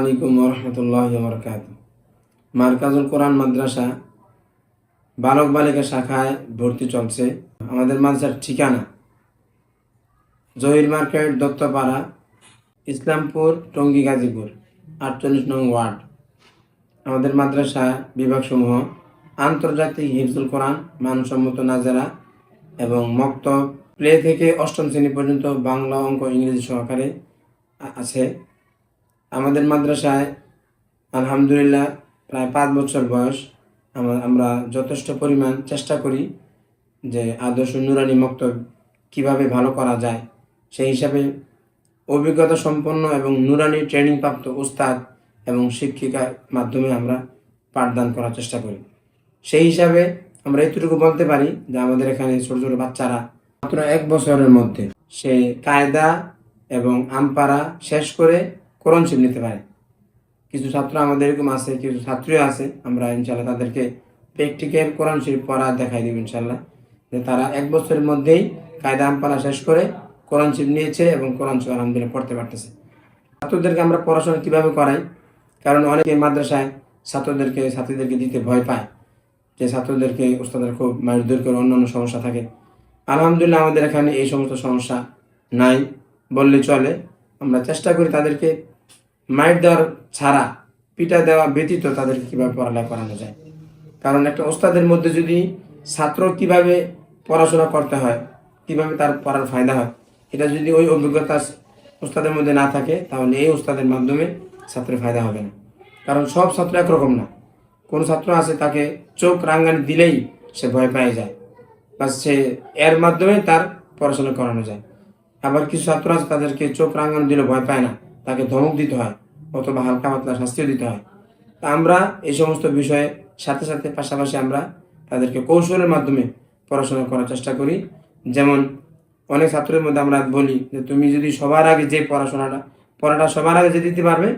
আলাইকুম ওয়া রাহমাতুল্লাহি ওয়া বারাকাতুহু। মারকাজুল কোরআন মাদ্রাসা বালক বালিকা শাখায় ভর্তি চলছে। আমাদের মাদ্রাসার ঠিকানা জহির মার্কেট, দত্তপাড়া, ইসলামপুর, টঙ্গী, গাজীপুর, 48 নং ওয়ার্ড। আমাদের মাদ্রাসা বিভাগসমূহ আন্তর্জাতিক হিফজুল কোরআন, মানসম্মত নাজারা এবং মক্তব, প্লে থেকে অষ্টম শ্রেণী পর্যন্ত বাংলা, অঙ্ক, ইংরেজি সহকারে আছে। আমাদের মাদ্রাসায় আলহামদুলিল্লাহ প্রায় 5 বছর বয়স। আমরা যথেষ্ট পরিমাণ চেষ্টা করি যে আদর্শ নুরানি মক্তব কিভাবে ভালো করা যায়, সেই হিসাবে অভিজ্ঞতা সম্পন্ন এবং নুরানি ট্রেনিং প্রাপ্ত উস্তাদ এবং শিক্ষিকার মাধ্যমে আমরা পাঠদান করার চেষ্টা করি। সেই হিসাবে আমরা এতটুকু বলতে পারি যে আমাদের এখানে ছোটো ছোটো বাচ্চারা মাত্র 1 বছরের মধ্যে সে কায়দা এবং আমপারা শেষ করে কোরআন শরীফ নিতে পারে। কিছু ছাত্র আমাদের এরকম আছে, কিছু ছাত্রীও আছে। আমরা ইনশাল্লাহ তাদেরকে প্র্যাকটিক্যাল কোরআন শরীফ পড়া দেখাই দেব ইনশাল্লাহ, যে তারা 1 বছরের মধ্যেই কায়দা আমপারা শেষ করে কোরআন শরীফ নিয়েছে এবং কোরআন শরীফ আলহামদুলিল্লাহ পড়তে পারতেছে। ছাত্রদেরকে আমরা পড়াশোনা কীভাবে করাই, কারণ অনেকে মাদ্রাসায় ছাত্রীদেরকে দিতে ভয় পায়, যে ছাত্রদেরকে ওস্তাদের খুব মারধর করে, অন্যান্য সমস্যা থাকে। আলহামদুলিল্লাহ আমাদের এখানে এই সমস্ত সমস্যা নাই বললে চলে। আমরা চেষ্টা করি তাদেরকে মাইর দেওয়ার ছাড়া, পিটা দেওয়া ব্যতীত তাদেরকে কীভাবে পড়ালেখা করানো যায়। কারণ একটা ওস্তাদের মধ্যে যদি ছাত্র কিভাবে পড়াশোনা করতে হয়, কিভাবে তার পড়ার ফায়দা হয়, এটা যদি ওই অভিজ্ঞতা ওস্তাদের মধ্যে না থাকে, তাহলে এই ওস্তাদের মাধ্যমে ছাত্রের ফায়দা হবে না। কারণ সব ছাত্র একরকম না। কোনো ছাত্র আছে তাকে চোখ রাঙানি দিলেই সে ভয় পেয়ে যায়, বা সে এর মাধ্যমে তার পড়াশোনা করানো যায়। আবার কিছু ছাত্র আছে তাদেরকে চোখ রাঙানি দিলে ভয় পায় না, তাকে ধমক দিতে হয় অথবা হালকা পাতলা শাস্তিও দিতে হয়। তা আমরা এই সমস্ত বিষয়ে সাথে সাথে পাশাপাশি আমরা তাদেরকে কৌশলের মাধ্যমে পড়াশোনা করার চেষ্টা করি। যেমন অনেক ছাত্রের মধ্যে আমরা বলি যে তুমি যদি সবার আগে যে পড়াটা সবার আগে যে দিতে পারবে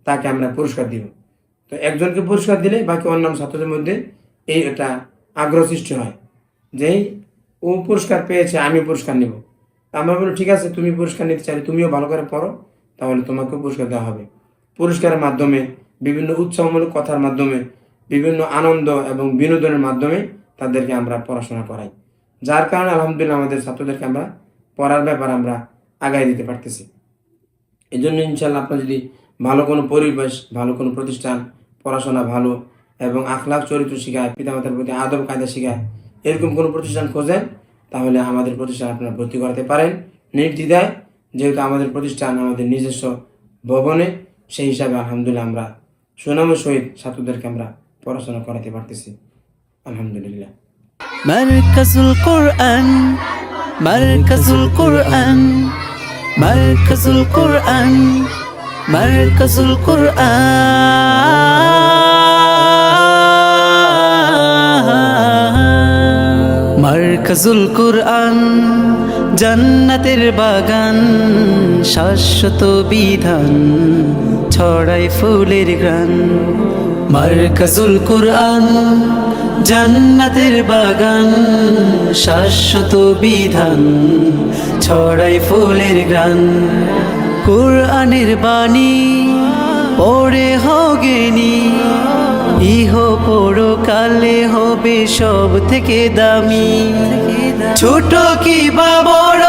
তাকে আমরা পুরস্কার দিব। তো একজনকে পুরস্কার দিলে বাকি অন্যান্য ছাত্রদের মধ্যে এটা আগ্রহ সৃষ্টি হয়, যেই ও পুরস্কার পেয়েছে আমি পুরস্কার নিব। আমরা বলি ঠিক আছে, তুমি পুরস্কার নিতে চাইলে তুমিও ভালো করে পড়ো, তাহলে তোমাকেও পুরস্কার দেওয়া হবে। পুরস্কারের মাধ্যমে, বিভিন্ন উৎসাহমূলক কথার মাধ্যমে, বিভিন্ন আনন্দ এবং বিনোদনের মাধ্যমে তাদেরকে আমরা পড়াশোনা করাই, যার কারণে আলহামদুলিল্লাহ আমাদের ছাত্রদেরকে আমরা পড়ার ব্যাপারে আমরা আগায় দিতে পারতেছি। এই জন্য ইনশাল্লাহ আপনার যদি ভালো কোনো পরিবেশ, ভালো কোনো প্রতিষ্ঠান, পড়াশোনা ভালো এবং আখলাক চরিত্র শেখায়, পিতামাতার প্রতি আদব কায়দা শেখায়, এরকম কোনো প্রতিষ্ঠান খোঁজেন, তাহলে আমাদের প্রতিষ্ঠান আপনারা ভর্তি করাতে পারেন নির্দ্বিধায়। যেহেতু আমাদের প্রতিষ্ঠান আমাদের নিজস্ব ভবনে, সেই হিসাবে আলহামদুলিল্লাহ আমরা সুনামের সহিত ছাত্রদেরকে আমরা পড়াশোনা করাতে পারতেছি আলহামদুলিল্লাহ। মারকাজুল কোরআন, মারকাজুল কোরআন, মারকাজুল কোরআন, মারকাজুল কোরআন, মারকাজুল কোরআন জান্নাতের বাগান, শাশ্বত বিধান ছড়ায় ফুলের গান। মারকাজুল কোরআন জান্নাতের বাগান, শাশ্বত বিধান ছড়ায় ফুলের গান। কোরআনের বাণী পড়ে হগেনি, ইহ পরকালে হবে সব থেকে দামি। ছোট কি বা বড়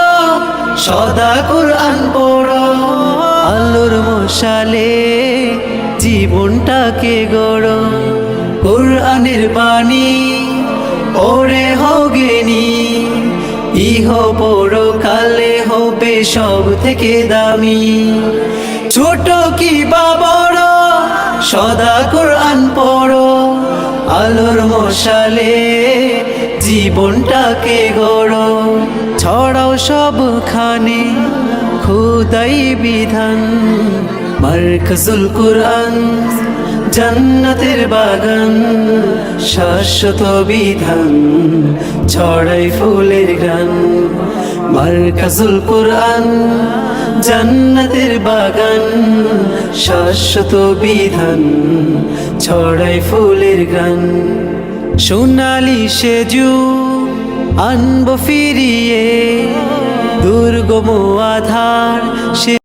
সদা কোরআন পড়ো, আলোর মশালে জীবনটাকে গড়ো। কোরআনের বাণী পড়ে হগেনি, ইহ পরকালে হবে সব থেকে দামি। ছোট কি বা বড় সদা কোরআন পড়ো, আলোর মশালে জীবনটাকে গড়ো। ছড়াও সবখানে খোদাই বিধান, মারকাজুল কোরআন জান্নাতের বাগান, শাশ্বত বিধান ছড়াই ফুলের গান। মারকাজুল কোরআন জান্নাতের বাগান, শাশ্বত বিধান ছড়াই ফুলের গান। সোনালি সেজু আনব ফিরিয়ে, দুর্গম আধার